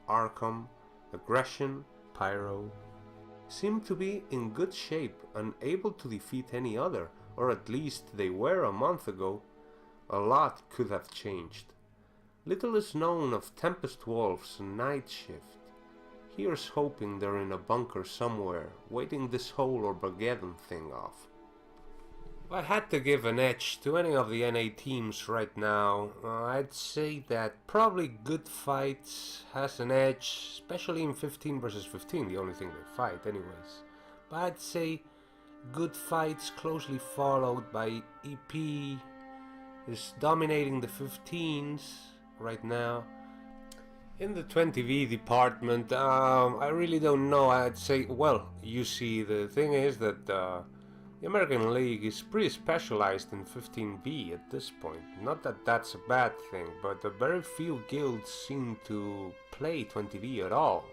Arkham, Aggression, Pyro, seem to be in good shape and able to defeat any other, or at least they were a month ago. A lot could have changed. Little is known of Tempest Wolf's Night Shift. Here's hoping they're in a bunker somewhere, waiting this whole Armageddon thing off. If I had to give an edge to any of the NA teams right now, I'd say that probably Good Fights has an edge, especially in 15 versus 15, the only thing they fight anyways. But I'd say Good Fights, closely followed by EP, is dominating the 15s right now. In the 20v department, I really don't know. I'd say, well, you see, the thing is that the American League is pretty specialized in 15v at this point. Not that that's a bad thing, but very few guilds seem to play 20v at all.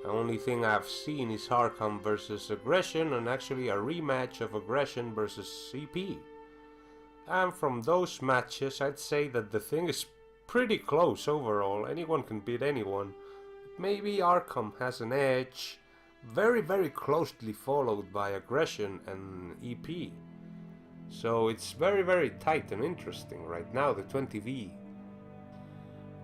The only thing I've seen is Arkham versus Aggression, and actually a rematch of Aggression versus CP. And from those matches, I'd say that the thing is pretty close overall. Anyone can beat anyone. Maybe Arkham has an edge, very closely followed by Aggression and EP. So it's very tight and interesting right now, the 20v.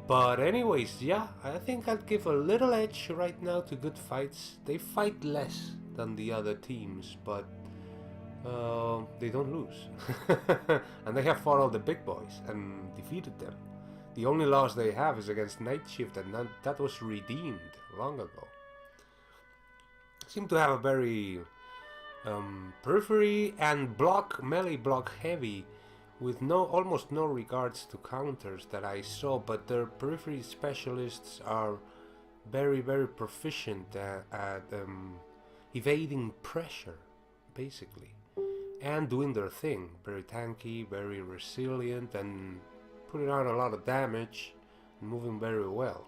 But anyways, yeah, I think I'd give a little edge right now to Good Fights. They fight less than the other teams, but they don't lose. And they have fought all the big boys and defeated them. The only loss they have is against Night Shift, and that was redeemed long ago. Seem to have a very periphery and melee block heavy, with almost no regards to counters that I saw, but their periphery specialists are very proficient at evading pressure, basically, and doing their thing. Very tanky, very resilient, and putting out a lot of damage and moving very well.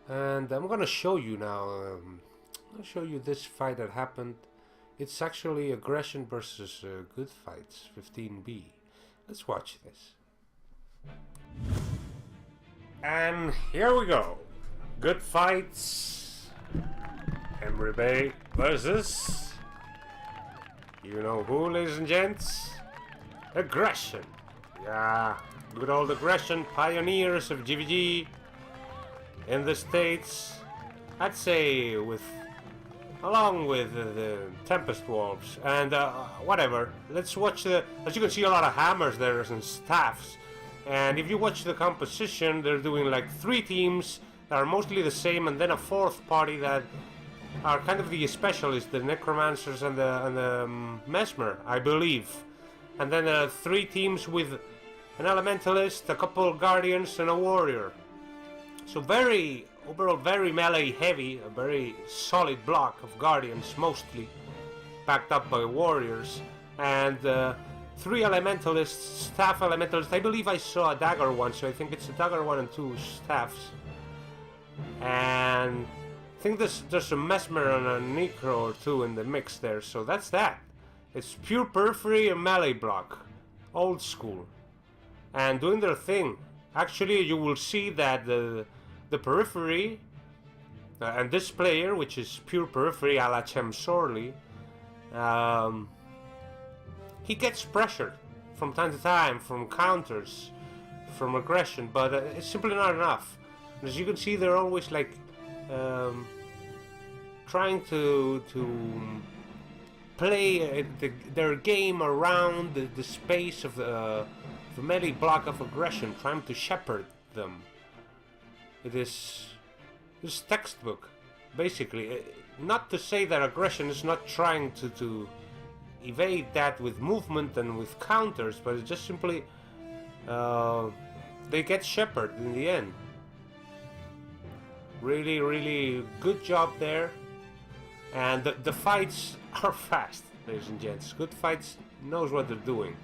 And I'm gonna show you now. I'll show you this fight that happened. It's actually Aggression versus Good Fights 15b. Let's watch this. And here we go. Good Fights, Emery Bay versus, you know who, ladies and gents? Aggression. Yeah, good old Aggression, pioneers of GVG in the States. I'd say along with the Tempest Wolves and whatever. Let's watch as you can see, a lot of hammers there and staffs. And if you watch the composition, they're doing like 3 teams that are mostly the same, and then a 4th party that are kind of the specialists, the Necromancers and the Mesmer, I believe. And then 3 teams with an Elementalist, a couple Guardians, and a Warrior. So overall very melee heavy, a very solid block of Guardians mostly, backed up by Warriors, and 3 Elementalists, Staff Elementalists. I believe I saw a Dagger one, so I think it's a Dagger one and 2 Staffs. And I think there's a Mesmer and a Necro or 2 in the mix there, so that's that. It's pure periphery and melee block, old school, and doing their thing. Actually, you will see that the periphery and this player, which is pure periphery a la Chem Sorley, he gets pressured from time to time from counters, from Aggression, but it's simply not enough. And as you can see, they're always like trying to play their game around the space of the melee block of Aggression, trying to shepherd them. It is textbook, basically. Not to say that Aggression is not trying to evade that with movement and with counters, but it's just simply they get shepherded in the end. Really good job there. And the fights are fast, ladies and gents. Good Fights knows what they're doing.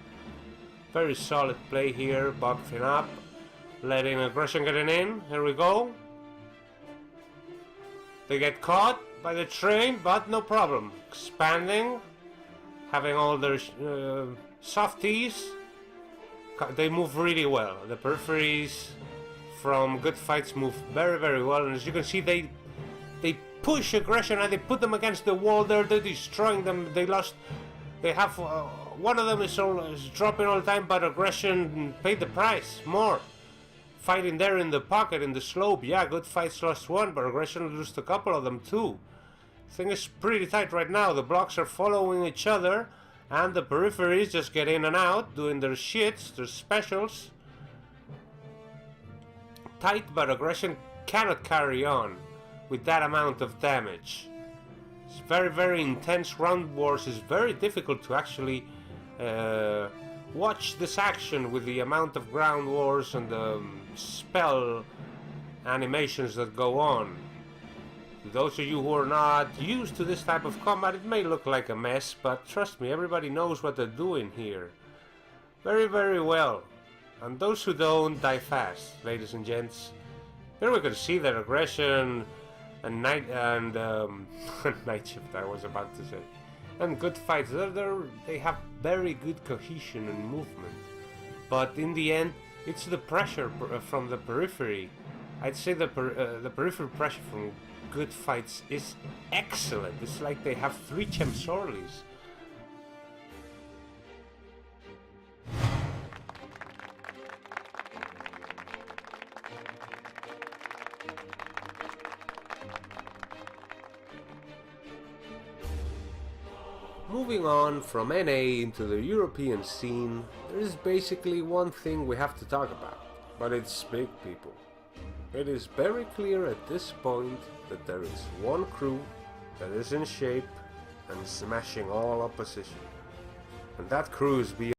Very solid play here, boxing up, letting Aggression get in. Here we go. They get caught by the train, but no problem. Expanding, having all their softies. They move really well. The peripheries from Good Fights move very, very well, and as you can see, they push Aggression and they put them against the wall. They're destroying them. They have one of them is dropping all the time, but Aggression paid the price more. Fighting there in the pocket, in the slope. Yeah, Good Fights lost one, but Aggression lost a couple of them too. Thing is pretty tight right now. The blocks are following each other, and the peripheries just get in and out, doing their shits, their specials. Tight, but Aggression cannot carry on with that amount of damage. It's very, very intense. Round Wars is very difficult to actually watch this action with the amount of ground wars and the spell animations that go on. To those of you who are not used to this type of combat, it may look like a mess, but trust me, everybody knows what they're doing here. Very, very well. And those who don't, die fast, ladies and gents. Here we can see that Aggression and Night Shift, I was about to say, and Good Fights, they have very good cohesion and movement. But in the end, it's the pressure from the periphery. I'd say the peripheral pressure from Good Fights is excellent. It's like they have 3 Chemsorlis. Moving on from NA into the European scene, there is basically one thing we have to talk about, but it's big, people. It is very clear at this point that there is one crew that is in shape and smashing all opposition, and that crew is beyond